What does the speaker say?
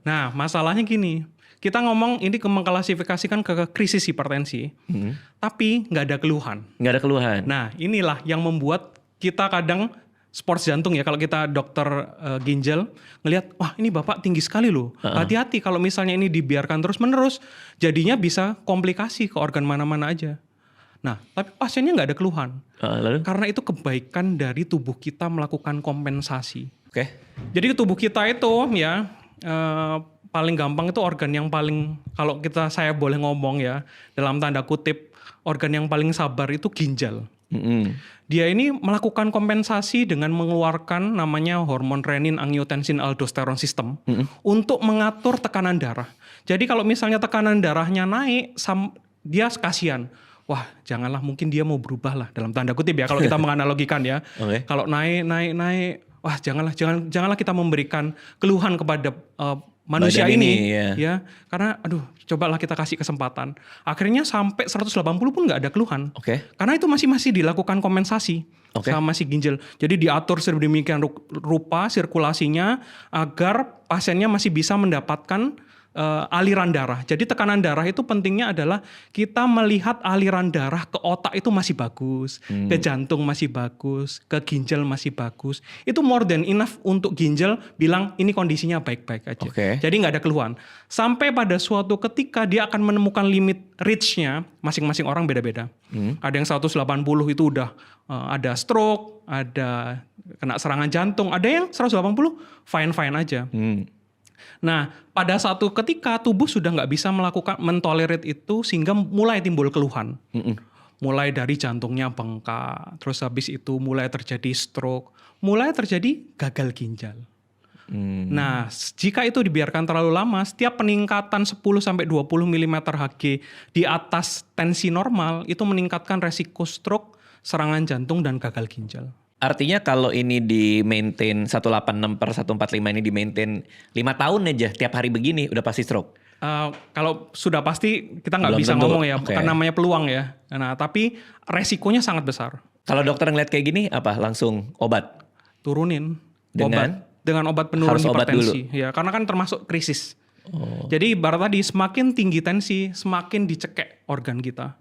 Nah, masalahnya gini, kita ngomong ini mengklasifikasikan ke krisis hipertensi, tapi nggak ada keluhan. Nggak ada keluhan. Nah, inilah yang membuat kita kadang sports jantung ya, kalau kita dokter ginjal ngelihat, wah ini bapak tinggi sekali loh. Hati-hati kalau misalnya ini dibiarkan terus-menerus, jadinya bisa komplikasi ke organ mana-mana aja. Nah, tapi pasiennya nggak ada keluhan. Lalu? Karena itu kebaikan dari tubuh kita melakukan kompensasi. Oke. Jadi tubuh kita itu ya paling gampang itu organ yang paling, kalau saya boleh ngomong ya dalam tanda kutip, organ yang paling sabar itu ginjal. Dia ini melakukan kompensasi dengan mengeluarkan namanya hormon renin, angiotensin, aldosteron system untuk mengatur tekanan darah. Jadi kalau misalnya tekanan darahnya naik, dia kasihan. Wah, janganlah, mungkin dia mau berubah lah dalam tanda kutip ya kalau kita menganalogikan ya. Kalau naik, wah janganlah kita memberikan keluhan kepada manusia ini ya. Karena aduh, cobalah kita kasih kesempatan. Akhirnya sampai 180 pun nggak ada keluhan. Karena itu masih dilakukan kompensasi sama si ginjal. Jadi diatur sedemikian rupa sirkulasinya agar pasiennya masih bisa mendapatkan aliran darah. Jadi tekanan darah itu pentingnya adalah kita melihat aliran darah ke otak itu masih bagus, ke jantung masih bagus, ke ginjal masih bagus. Itu more than enough untuk ginjal bilang ini kondisinya baik-baik aja. Jadi nggak ada keluhan. Sampai pada suatu ketika dia akan menemukan limit reach-nya, masing-masing orang beda-beda. Ada yang 180 itu udah ada stroke, ada kena serangan jantung, ada yang 180 fine-fine aja. Nah, pada satu ketika tubuh sudah nggak bisa mentolerir itu sehingga mulai timbul keluhan. Mulai dari jantungnya bengkak, terus habis itu mulai terjadi stroke, mulai terjadi gagal ginjal. Nah, jika itu dibiarkan terlalu lama, setiap peningkatan 10-20 mm Hg di atas tensi normal itu meningkatkan resiko stroke, serangan jantung, dan gagal ginjal. Artinya kalau ini di maintain 186/145 ini di maintain 5 tahun aja tiap hari begini udah pasti stroke? Kalau sudah pasti kita nggak bisa tentu. ngomong ya, karena namanya peluang ya. Nah, tapi resikonya sangat besar. Kalau dokter ngeliat kayak gini apa? Langsung obat? Turunin. Dengan obat penurun hipertensi. Dulu. Ya, karena kan termasuk krisis. Jadi ibarat tadi semakin tinggi tensi, semakin dicekek organ kita.